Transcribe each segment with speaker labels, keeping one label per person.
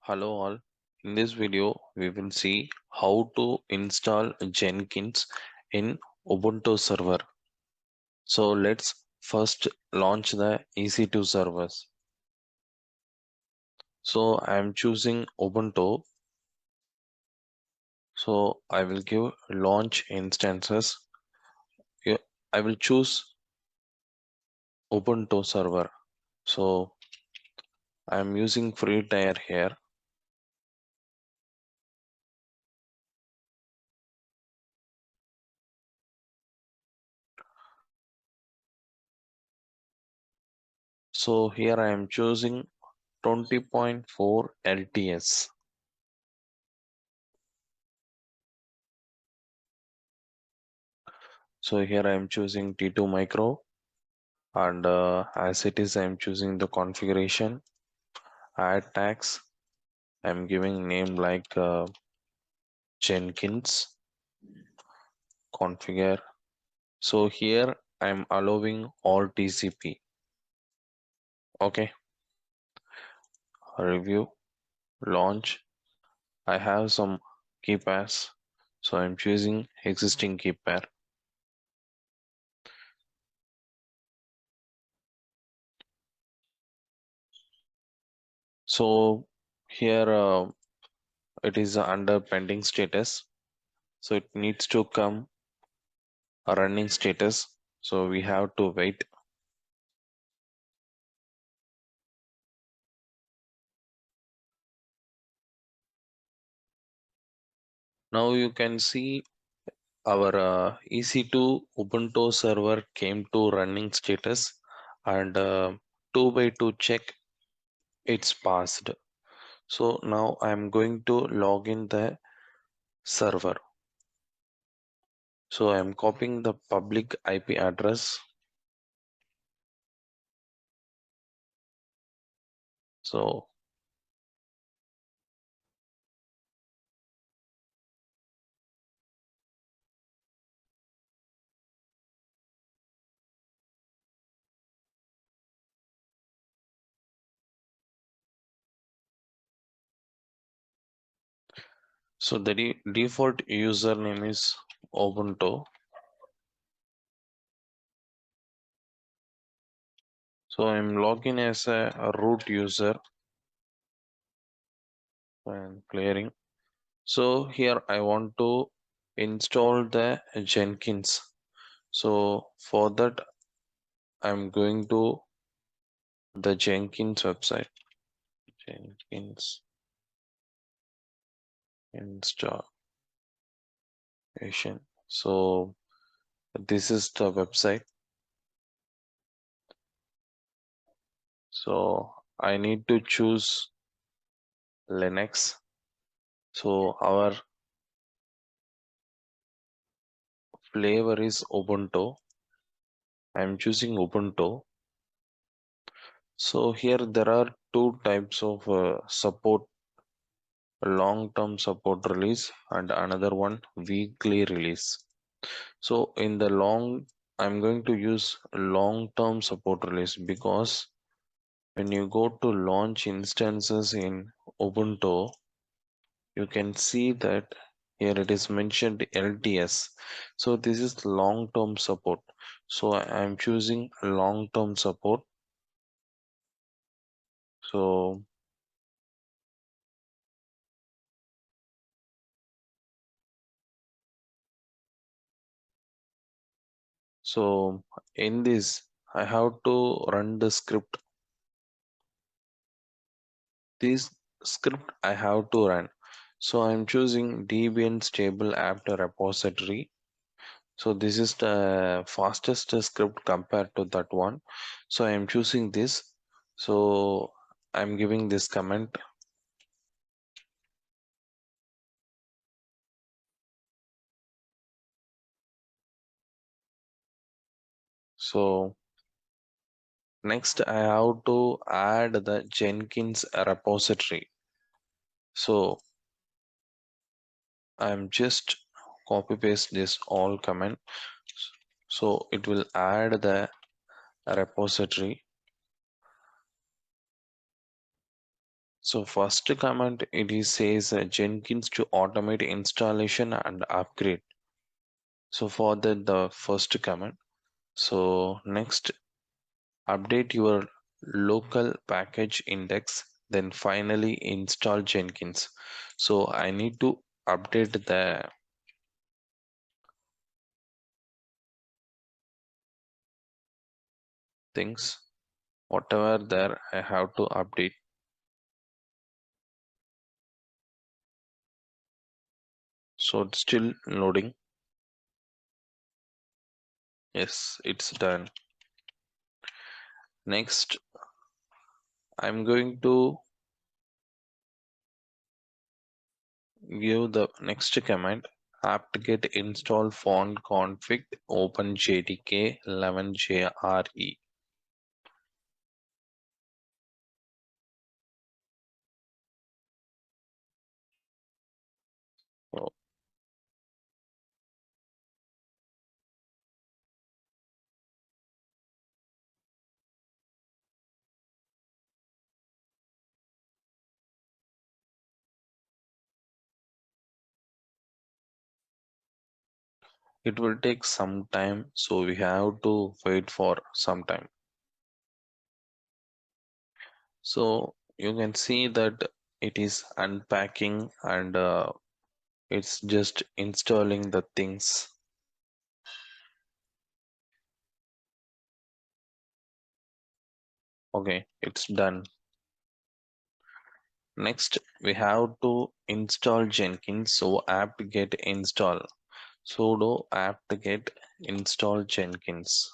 Speaker 1: Hello all. In this video, we will see how to install Jenkins in Ubuntu server. So let's first launch the EC2 servers. So I am choosing Ubuntu. So I will give launch instances. Yeah, I will choose Ubuntu server. So I am using free tier here. So here I am choosing 20.4 LTS. So here I am choosing T2 micro, and as it is, I'm choosing the configuration, add tags. I'm giving name like Jenkins configure. So here I'm allowing all TCP. Okay, review, launch. I have some key pairs, so I'm choosing existing key pair. So here it is under pending status, so it needs to come a running status, so we have to wait. Now you can see our EC2 Ubuntu server came to running status, and 2 by 2 check it's passed. So now I'm going to log in the server. So I'm copying the public IP address. So the default username is Ubuntu. So I'm logging as a root user and clearing. So here I want to install the Jenkins. So for that I'm going to the Jenkins website. Jenkins installation. So this is the website. So I need to choose Linux. So our flavor is Ubuntu. I'm choosing Ubuntu. So here there are two types of support: long-term support release and another one weekly release. So in the I'm going to use long-term support release, because when you go to launch instances in Ubuntu, you can see that here it is mentioned LTS. So this is long-term support. So I'm choosing long-term support. So in this, I have to run the script. This script I have to run. So I'm choosing Debian stable apt repository. So this is the fastest script compared to that one. So I'm choosing this. So I'm giving this comment. So next I have to add the Jenkins repository. So I'm just copy paste this all comment. So it will add the repository. So first command it is says Jenkins to automate installation and upgrade. So for that the first command. So next update your local package index, then finally install Jenkins. So I need to update the things, whatever there I have to update. So it's still loading. Yes, it's done. Next, I'm going to give the next command apt-get install font config open jdk 11jre. So it will take some time, so we have to wait for some time. So you can see that it is unpacking and it's just installing the things. Okay, it's done. Next, we have to install Jenkins. So apt-get install sudo apt-get install Jenkins.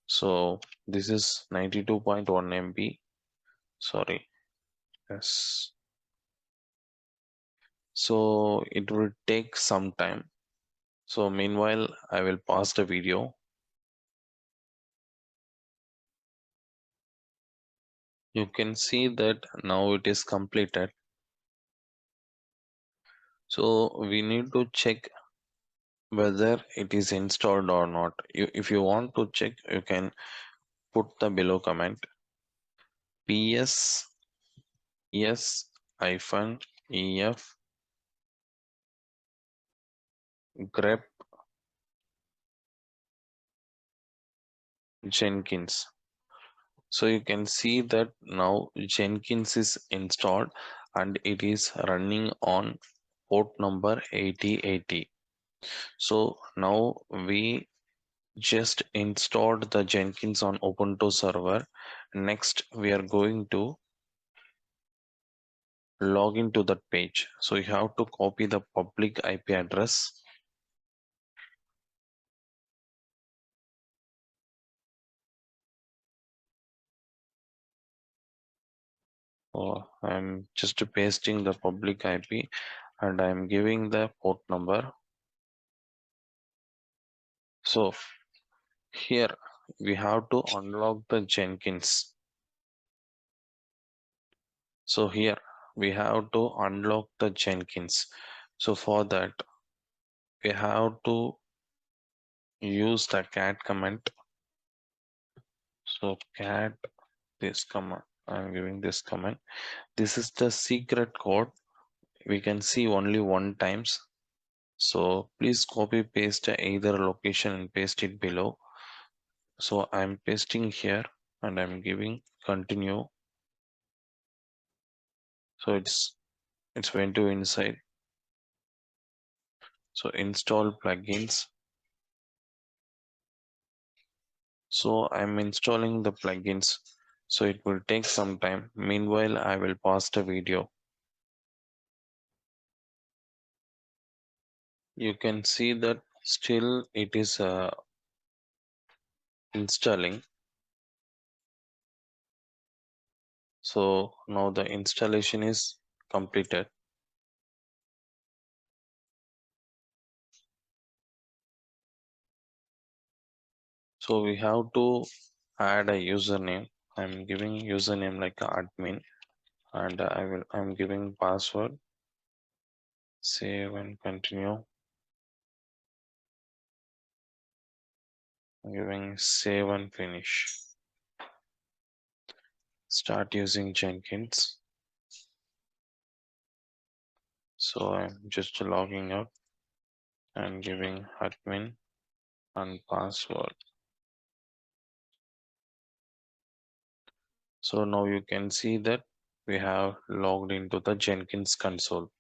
Speaker 1: So this is 92.1 MB. Sorry. Yes. So it will take some time. So meanwhile, I will pause the video. You can see that now it is completed. So we need to check whether it is installed or not. If you want to check, you can put the below comment ps hyphen ef grep Jenkins. So you can see that now Jenkins is installed and it is running on port number 8080. So now we just installed the Jenkins on Ubuntu server. Next, we are going to log into that page. So you have to copy the public IP address. I'm just pasting the public IP and I'm giving the port number. So here we have to unlock the Jenkins. So here we have to unlock the Jenkins. So for that we have to use the cat command. So cat this command. I'm giving this command. This is the secret code. We can see only one times. So please copy paste either location and paste it below. So I'm pasting here and I'm giving continue. So it's going to inside. So install plugins. So I'm installing the plugins. So it will take some time. Meanwhile, I will pause the video. You can see that still it is installing. So now the installation is completed. So we have to add a username. I'm giving username like admin and I'm giving password. Save and continue. I'm giving save and finish. Start using Jenkins. So I'm just logging out and giving admin and password. So now you can see that we have logged into the Jenkins console.